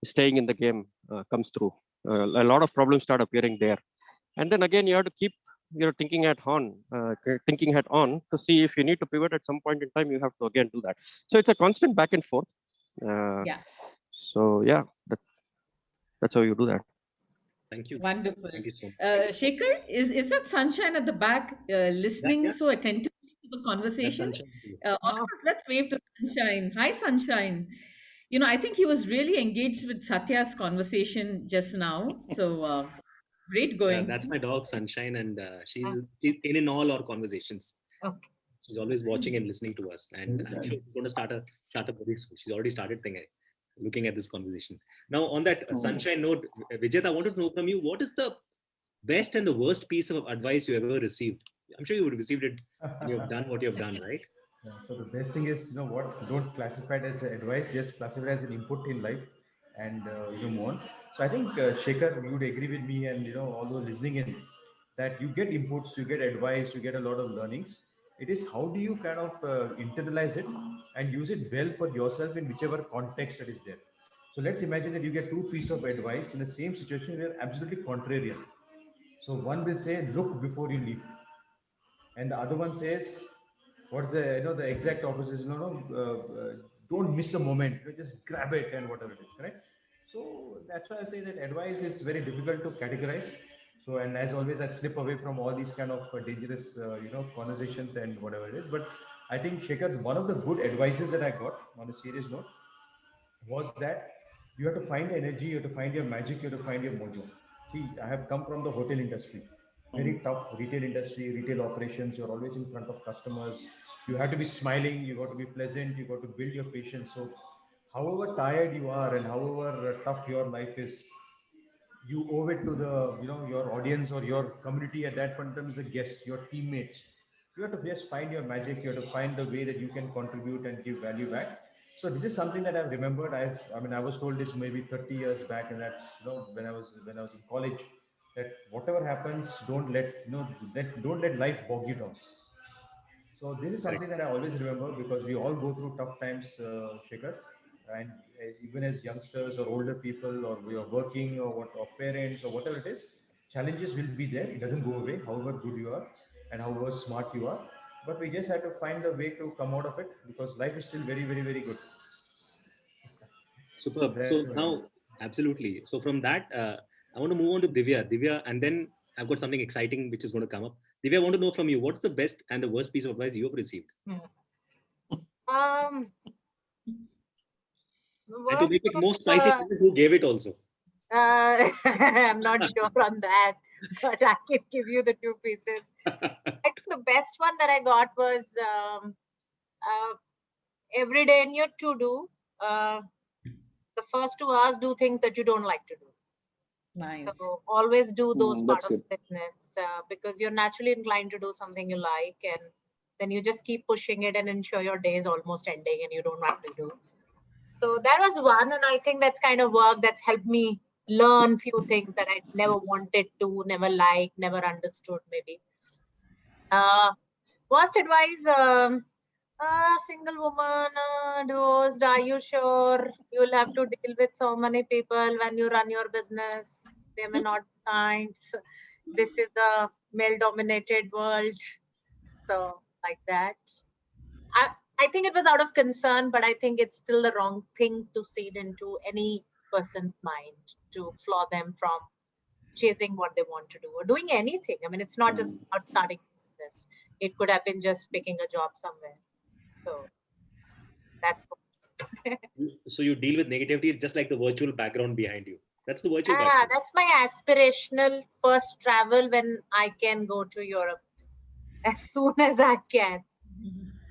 staying in the game comes through. A lot of problems start appearing there. And then again, you have to keep thinking hat on to see if you need to pivot at some point in time, you have to again do that. So it's a constant back and forth. So yeah, that's how you do that. Thank you. Wonderful. Thank you so much. Shekhar, is that Sunshine at the back listening so attentively to the conversation? All of us, let's wave to Sunshine. Hi, Sunshine. I think he was really engaged with Satya's conversation just now. So great going. That's my dog, Sunshine, and she's in all our conversations. Okay. She's always watching and listening to us, and I'm sure she's going to start a very soon. She's already started looking at this conversation. Now, on that Sunshine note, Vijetha, I wanted to know from you, what is the best and the worst piece of advice you ever received? I'm sure you would have received it when you have done what you have done, right? So the best thing is, don't classify it as advice, just classify it as an input in life and move on. So I think Shekhar, you would agree with me and although listening in, that you get inputs, you get advice, you get a lot of learnings. It is how do you kind of internalize it and use it well for yourself in whichever context that is there. So let's imagine that you get two pieces of advice in the same situation where absolutely contrarian. So one will say, look before you leap. and the other one says, what's the the exact opposite? Don't miss the moment. Just grab it and whatever it is, correct? So that's why I say that advice is very difficult to categorize. So, and as always, I slip away from all these kind of dangerous, conversations and whatever it is. But I think Shekhar, one of the good advices that I got on a serious note was that you have to find energy, you have to find your magic, you have to find your mojo. See, I have come from the hotel industry, very tough retail industry, retail operations. You're always in front of customers. You have to be smiling, you got to be pleasant, you got to build your patience. So, however tired you are and however tough your life is, you owe it to the your audience or your community at that point in time as a guest, your teammates. You have to just find your magic. You have to find the way that you can contribute and give value back. So this is something that I've remembered. I was told this maybe 30 years back, and that's when I was in college, that whatever happens, don't let don't let life bog you down. So this is something that I always remember, because we all go through tough times, Shekhar, and even as youngsters or older people, or we are working, or parents or whatever it is, challenges will be there. It doesn't go away, however good you are and however smart you are. But we just have to find the way to come out of it, because life is still very, very, very good. Superb. That's So what it now, is. absolutely. So from that, I want to move on to Divya, and then I've got something exciting which is going to come up. Divya, I want to know from you, what's the best and the worst piece of advice you have received? Um, And to worst make it more was, spicy, who gave it also? I'm not sure on that, but I can give you the two pieces. I think the best one that I got was every day in your to-do, the first 2 hours, do things that you don't like to do. Nice. So always do those part That's of good. business, because you're naturally inclined to do something you like, and then you just keep pushing it and ensure your day is almost ending and you don't have to do. So that was one, and I think that's kind of work that's helped me learn few things that I never wanted to, never liked, never understood maybe. Worst advice, single woman, divorced, are you sure you'll have to deal with so many people when you run your business? They may not be kind. This is a male-dominated world. So, like that. I think it was out of concern, but I think it's still the wrong thing to seed into any person's mind to flaw them from chasing what they want to do or doing anything. I mean, it's not just about starting a business. It could have been just picking a job somewhere. So that's So you deal with negativity just like the virtual background behind you. That's the virtual background. that's my aspirational first travel when I can go to Europe as soon as I can.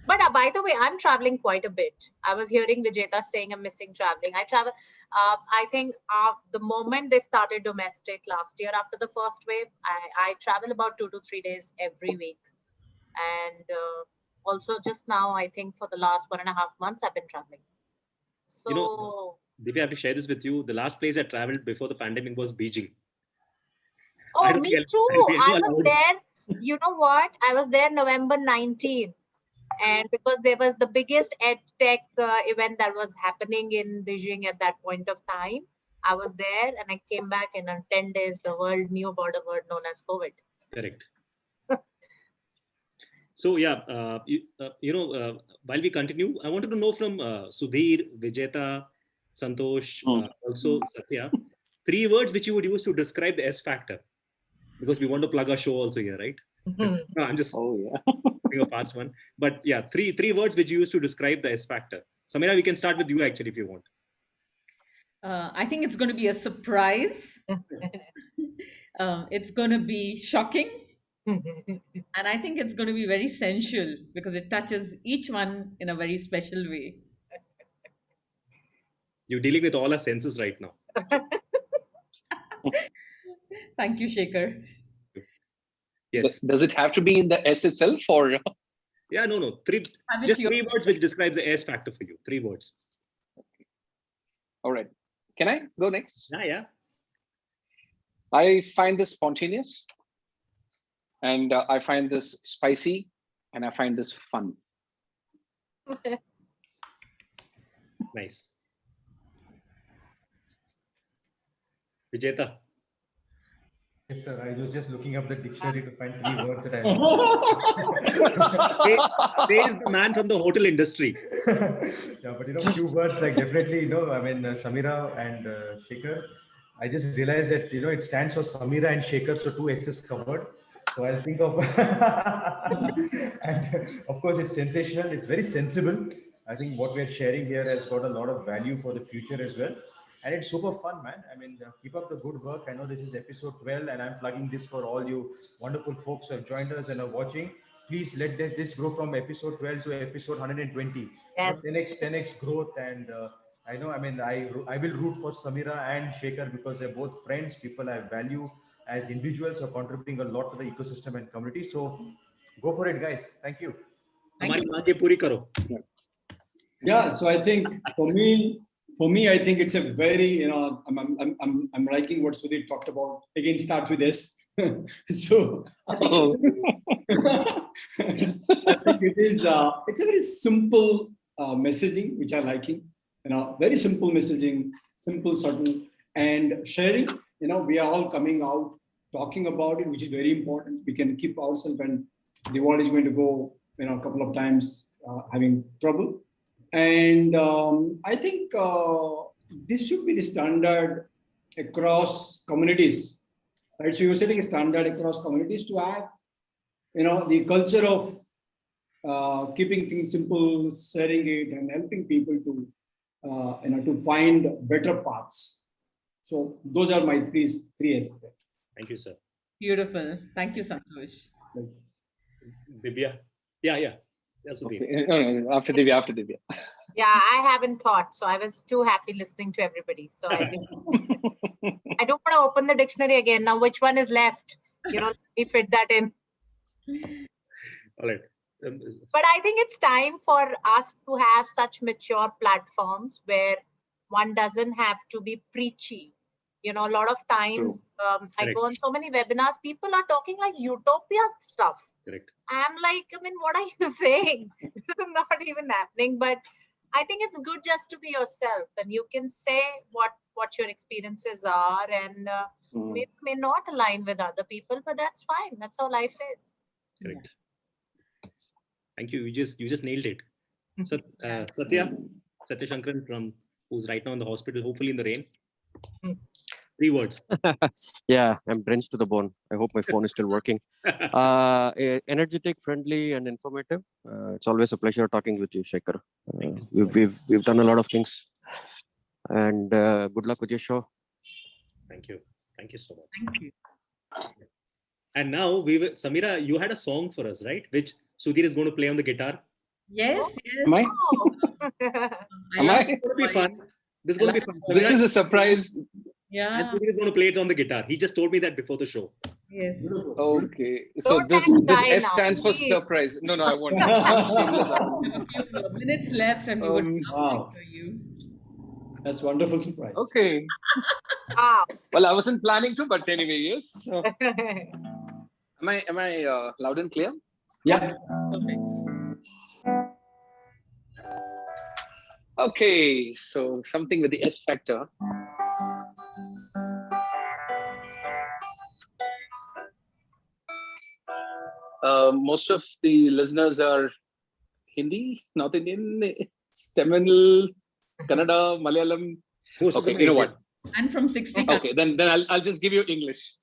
But by the way, I'm traveling quite a bit. I was hearing Vijetha saying I'm missing traveling. I travel. I think the moment they started domestic last year after the first wave, I travel about 2 to 3 days every week. And also just now, I think for the last 1.5 months, I've been traveling. So, Divya, I have to share this with you. The last place I traveled before the pandemic was Beijing. oh, me too. I was there. You know what? I was there November 19. And because there was the biggest ed tech event that was happening in Beijing at that point of time, I was there and I came back, and in 10 days, the world knew about a word known as COVID. Correct. So yeah, while we continue, I wanted to know from Sudhir, Vijetha, Santosh, also Sathya, 3 words which you would use to describe the SFactor, because we want to plug our show also here, right? No, I'm just doing a fast one, but yeah, three words which you use to describe the SFactor. Sameera, we can start with you actually if you want. I think it's going to be a surprise. It's going to be shocking. And I think it's going to be very sensual because it touches each one in a very special way. You're dealing with all our senses right now. Thank you, Shekhar. Yes. Does it have to be in the S itself, or? Yeah, no. Just 3 words which describes the SFactor for you. 3 words. All right. Can I go next? Yeah. I find this spontaneous, and I find this spicy, and I find this fun. Nice. Vijetha. Yes, sir. I was just looking up the dictionary to find 3 words that I. There is the man from the hotel industry. Yeah, but few words like definitely, I mean, Sameera and Shekhar. I just realized that, it stands for Sameera and Shekhar, so 2 S's covered. So I'll think of, and of course, it's sensational. It's very sensible. I think what we're sharing here has got a lot of value for the future as well. And it's super fun, man. I mean, keep up the good work. I know this is episode 12, and I'm plugging this for all you wonderful folks who have joined us and are watching. Please let this grow from episode 12 to episode 120. Yes. 10x growth. And I will root for Sameera and Shekhar because they're both friends, people I value as individuals, are contributing a lot to the ecosystem and community. So go for it, guys. Thank you. Yeah, so I think for me, I think it's a very, I'm liking what Sudhir talked about. Again, start with this. So I think it's a very simple messaging, which I'm liking. Very simple messaging, simple, subtle, and sharing. We are all coming out, talking about it, which is very important. We can keep ourselves, and the world is going to go, a couple of times having trouble. And I think this should be the standard across communities, right? So you're setting a standard across communities to have, the culture of keeping things simple, sharing it, and helping people to, to find better paths. So those are my three S's there. Thank you, sir. Beautiful. Thank you, Santosh. Divya. Yeah. Okay. No, after Divya. Yeah, I haven't thought, so I was too happy listening to everybody. So I don't want to open the dictionary again. Now, which one is left? Let me fit that in. All right. But I think it's time for us to have such mature platforms where one doesn't have to be preachy. A lot of times I go on so many webinars, people are talking like utopia stuff. Correct. I'm like, what are you saying? This is not even happening. But I think it's good just to be yourself, and you can say what your experiences are, and may not align with other people, but that's fine. That's how life is. Correct. Thank you. You just nailed it. So, Satya Shankaran, who's right now in the hospital, hopefully in the rain. 3 words. Yeah, I'm drenched to the bone. I hope my phone is still working. Energetic, friendly, and informative. It's always a pleasure talking with you, Shekhar. We've done a lot of things, and good luck with your show. Thank you so much. Thank you. And now Sameera, you had a song for us, right? Which Sudhir is going to play on the guitar. Yes. Am I? Am I? This is going to be fun. This is a surprise. Yeah. And Sudhir is going to play it on the guitar. He just told me that before the show. Yes. Okay. So this S stands for surprise. No, I won't. A few minutes left, and we would love for you. That's wonderful surprise. Okay. Wow. Well, I wasn't planning to, but anyway, yes. So, am I loud and clear? Yeah. Okay. So something with the S factor. Most of the listeners are Hindi, North Indian, Tamil, Kannada, Malayalam. Okay, you know what? And from 60. Okay, then I'll just give you English.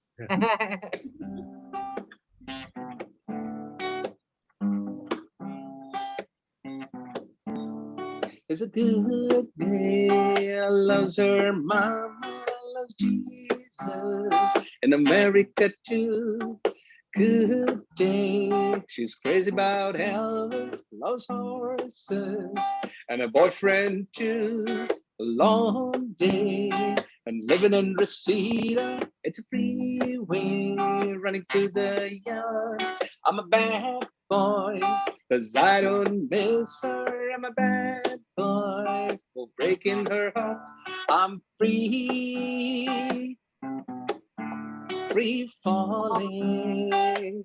It's a good day. I love her mama, loves Jesus, in America too. Good day. She's crazy about Elvis, loves horses, and a boyfriend too. A long day, and living in Reseda. It's a freeway running to the yard. I'm a bad boy, 'cause I don't miss her. I'm a bad boy for breaking her heart. I'm free falling.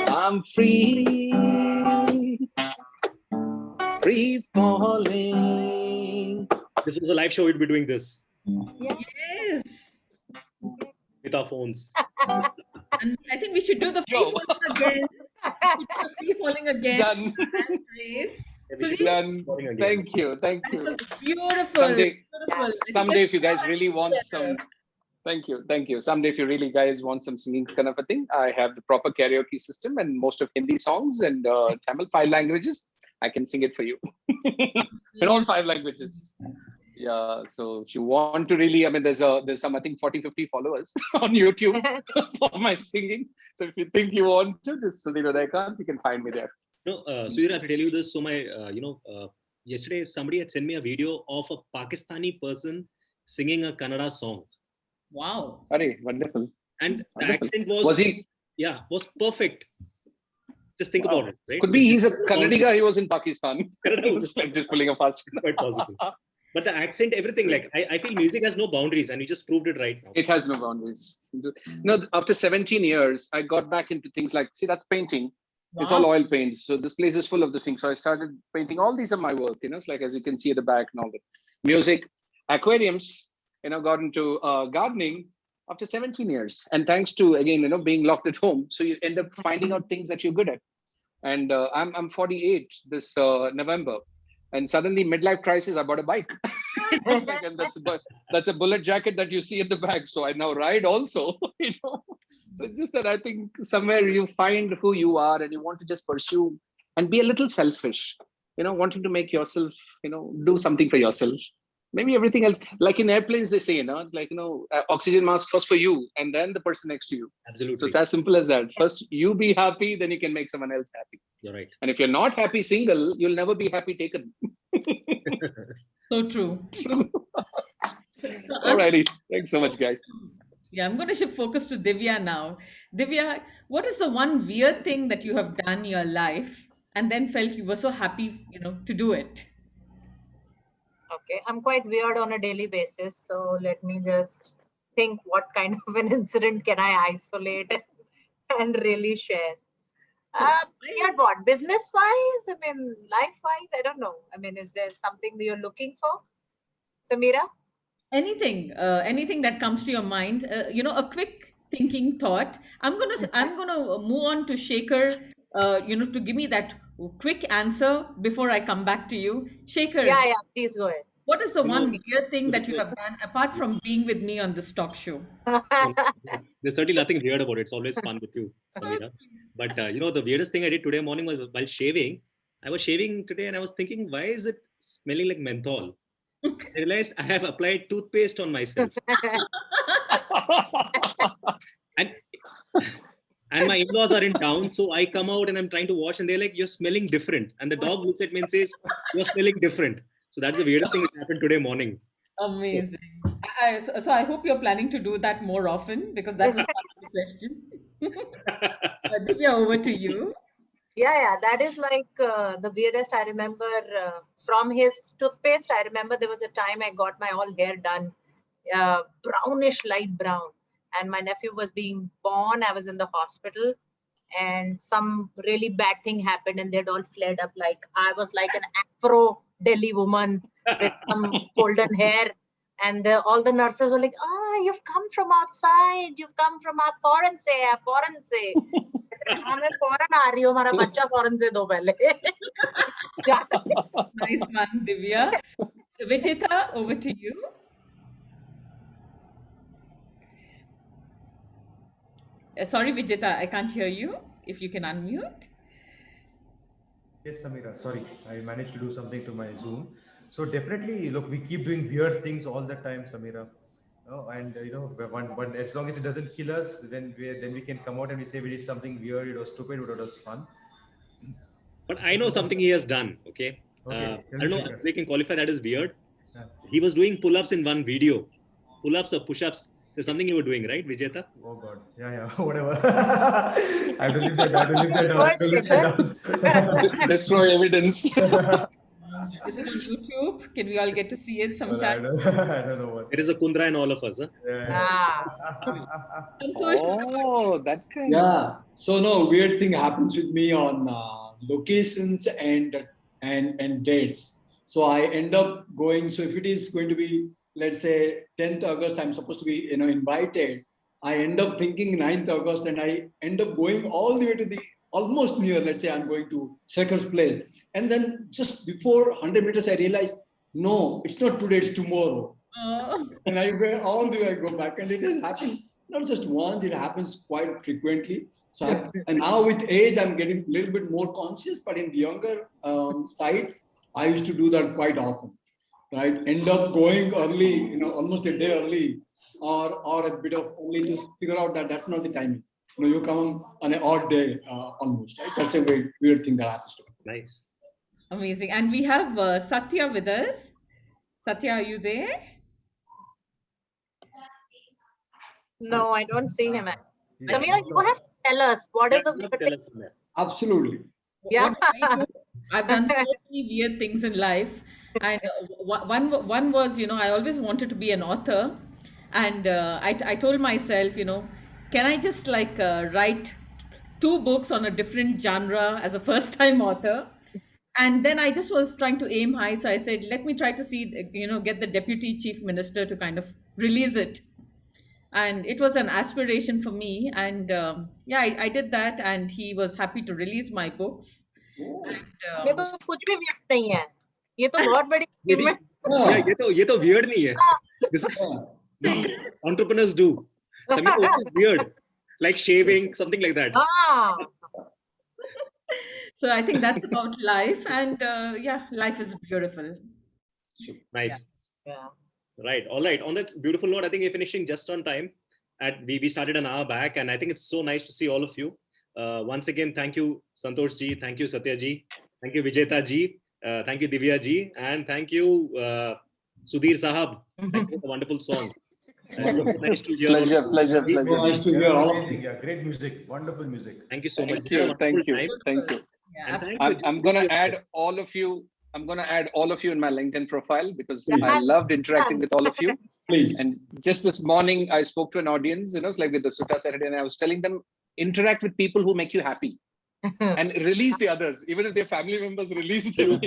I'm free falling. This was a live show. We'd be doing this. Yes. with our phones. And I think we should do the free falling again. We should do the free falling again. Done. And raise. We should Sudhir, Done. falling again. Thank you. Thank and it you. was beautiful. Someday, Beautiful. I think someday, let's if you guys do really it want together. some, thank you, thank you. Someday, if you really guys want some singing kind of a thing, I have the proper karaoke system and most of Hindi songs and Tamil 5 languages. I can sing it for you in all 5 languages. Yeah. So if you want to really, I mean, there's some, I think 40, 50 followers on YouTube for my singing. So if you think you want to, just Sudhir Udayakanth, you can find me there. No, Sudhir, I have to tell you this. So my, yesterday somebody had sent me a video of a Pakistani person singing a Kannada song. Wow. Hurry, wonderful. And the Wonderful. accent was perfect. Just think about it, right? Could be he's a Kannadiga, he was in Pakistan. It's like just pulling a fast. Quite possible. But the accent, everything, like I feel music has no boundaries, and you just proved it right now. It has no boundaries. No, after 17 years, I got back into things like, see, that's painting. Wow. It's all oil paints. So this place is full of this thing. So I started painting. All these are my work, it's like, as you can see at the back and all that. Music, aquariums, got into gardening after 17 years. And thanks to, again, being locked at home. So you end up finding out things that you're good at. And I'm 48 this November. And suddenly, midlife crisis, I bought a bike. And that's a bullet jacket that you see at the back. So I now ride also, So just that I think somewhere you find who you are and you want to just pursue and be a little selfish, wanting to make yourself, do something for yourself. Maybe everything else, like in airplanes, they say, it's like, oxygen mask first for you and then the person next to you. Absolutely. So it's as simple as that. First, you be happy, then you can make someone else happy. You're right. And if you're not happy single, you'll never be happy taken. So true. So Alrighty. Thanks so much, guys. Yeah, I'm going to shift focus to Divya now. Divya, what is the one weird thing that you have done in your life and then felt you were so happy, to do it? Okay, I'm quite weird on a daily basis. So let me just think what kind of an incident can I isolate and really share. Weird what? Business-wise? I mean, life-wise? I don't know. I mean, is there something that you're looking for? Sameera? Anything that comes to your mind, a quick thinking thought. I'm gonna move on to Shekhar, to give me that quick answer before I come back to you. Shekhar. Yeah, please go ahead. What is the one weird thing that you have done apart from being with me on this talk show? There's certainly nothing weird about it. It's always fun with you, Sameera. But the weirdest thing I did today morning was while shaving. I was shaving today and I was thinking, why is it smelling like menthol? I realized I have applied toothpaste on myself. And my in-laws are in town, so I come out and I'm trying to wash and they're like, you're smelling different. And the dog looks at me and says, you're smelling different. So that's the weirdest thing that happened today morning. Amazing. So I hope you're planning to do that more often because that was part of the question. Divya, over to you. Yeah, that is like the weirdest. I remember from his toothpaste, I remember there was a time I got my all hair done, brownish, light brown. And my nephew was being born. I was in the hospital and some really bad thing happened and they'd all flared up. Like I was like an Afro Delhi woman with some golden hair. And all the nurses were like, you've come from outside. You've come from foreign se. मैं foreign आ रही हूँ, हमारा बच्चा foreign से दो पहले. Nice one, Divya. Vijetha, over to you. Sorry, Vijetha, I can't hear you. If you can unmute. Yes, Sameera, sorry. I managed to do something to my Zoom. So definitely, look, we keep doing weird things all the time, Sameera. And one, as long as it doesn't kill us, then we can come out and we say we did something weird, it was stupid, but it was fun. But I know something he has done, okay? I don't know if we can qualify that as weird. Yeah. He was doing pull-ups in one video. Pull-ups or push-ups. There's something you were doing, right, Vijetha? Oh God. Yeah, whatever. I have to leave that down. Destroy evidence. Is it on YouTube? Can we all get to see it sometime? Well, I don't know what. It is a Kundra in all of us, huh? Oh, that kind. Yeah. So no, weird thing happens with me on locations and dates. So I end up going. So if it is going to be, let's say 10th August, I'm supposed to be invited. I end up thinking 9th August and I end up going all the way to the almost near, let's say I'm going to Shekhar's place. And then just before 100 meters, I realized, no, it's not today, it's tomorrow. Oh. And I go all the way, I go back. And it has happened not just once, it happens quite frequently. So and now with age, I'm getting a little bit more conscious, but in the younger side, I used to do that quite often, right? End up going early, almost a day early, or a bit of early to figure out that that's not the timing. You come on an odd day almost, right? That's a very weird thing that happens to me. Nice. Amazing. And we have Satya with us. Satya, are you there? No, I don't see him. Sameera, you have to tell us what is the weird thing? Absolutely. Yeah. I've done so many weird things in life. And one was, I always wanted to be an author. And I told myself, can I just write 2 books on a different genre as a first-time author? And then I just was trying to aim high. So I said, let me try to see, get the deputy chief minister to kind of release it. And it was an aspiration for me. And I did that. And he was happy to release my books. And, ये तो कुछ भी weird नहीं है. ये तो बहुत बड़ी achievement. ये तो weird नहीं है. This is what entrepreneurs do. Something what is weird, like shaving, something like that. So I think that's about life, and life is beautiful. Nice. Yeah. Right. All right. On that beautiful note, I think we're finishing just on time. We started an hour back, and I think it's so nice to see all of you. Once again, thank you, Santosh ji. Thank you, Satya ji. Thank you, Vijetha ji. Thank you, Divya ji. And thank you, Sudhir Sahab. Thank you for the wonderful song. Nice to hear. Pleasure. Nice to hear all of you. Yeah, great music, wonderful music. Thank you so much. Thank you. Yeah, I'm going to add all of you. I'm going to add all of you in my LinkedIn profile because I loved interacting with all of you. Please. And just this morning, I spoke to an audience, it's like with the SUTA Saturday, and I was telling them, interact with people who make you happy and release the others, even if their family members release them,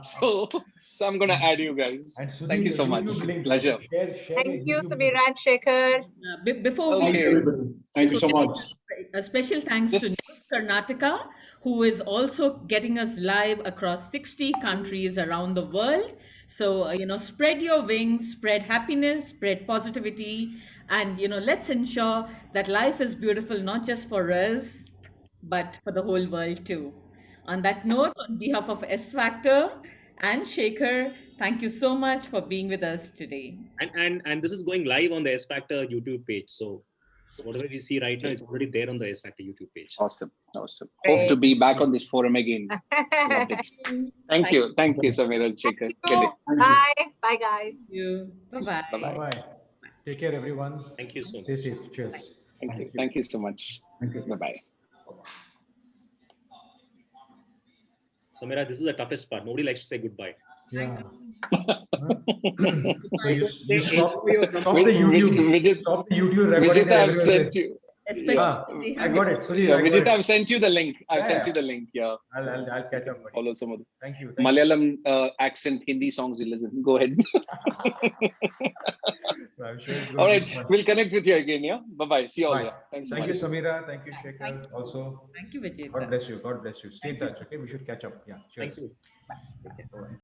So I'm going to add you guys. And Sudhir, thank you so much. Pleasure. Thank you, Sameera and Shekhar. Before we thank you so much. A special thanks to News Karnataka, who is also getting us live across 60 countries around the world. So, spread your wings, spread happiness, spread positivity, and, let's ensure that life is beautiful, not just for us, but for the whole world too. On that note, on behalf of SFactor and Shekhar, thank you so much for being with us today. And this is going live on the SFactor YouTube page. So whatever we see right now is already there on the SFactor YouTube page. Awesome. Hope to be back on this forum again. Thank you, Sameera and Shekhar. Bye. Bye, guys. Thank you. Bye-bye. Bye-bye. Take care, everyone. Thank you so much. Stay safe. Cheers. Thank you so much. Bye-bye. Sameera, this is the toughest part. Nobody likes to say goodbye. Yeah. So you stop the YouTube recording. Vijetha, I've sent you. I got it. Sorry, Vijetha, I've sent you the link. Sent you the link. Yeah. I'll catch up. Follow some of the Thank you. Malayalam accent Hindi songs you listen. Go ahead. I'm sure all right, we'll connect with you again. Yeah. Bye-bye. See you all. Thank you, Sameera. Thank you, Shekhar. Also. Thank you, Vijetha. God bless you. God bless you. Stay in touch. Okay. We should catch up. Yeah. Cheers. Thank you. Bye.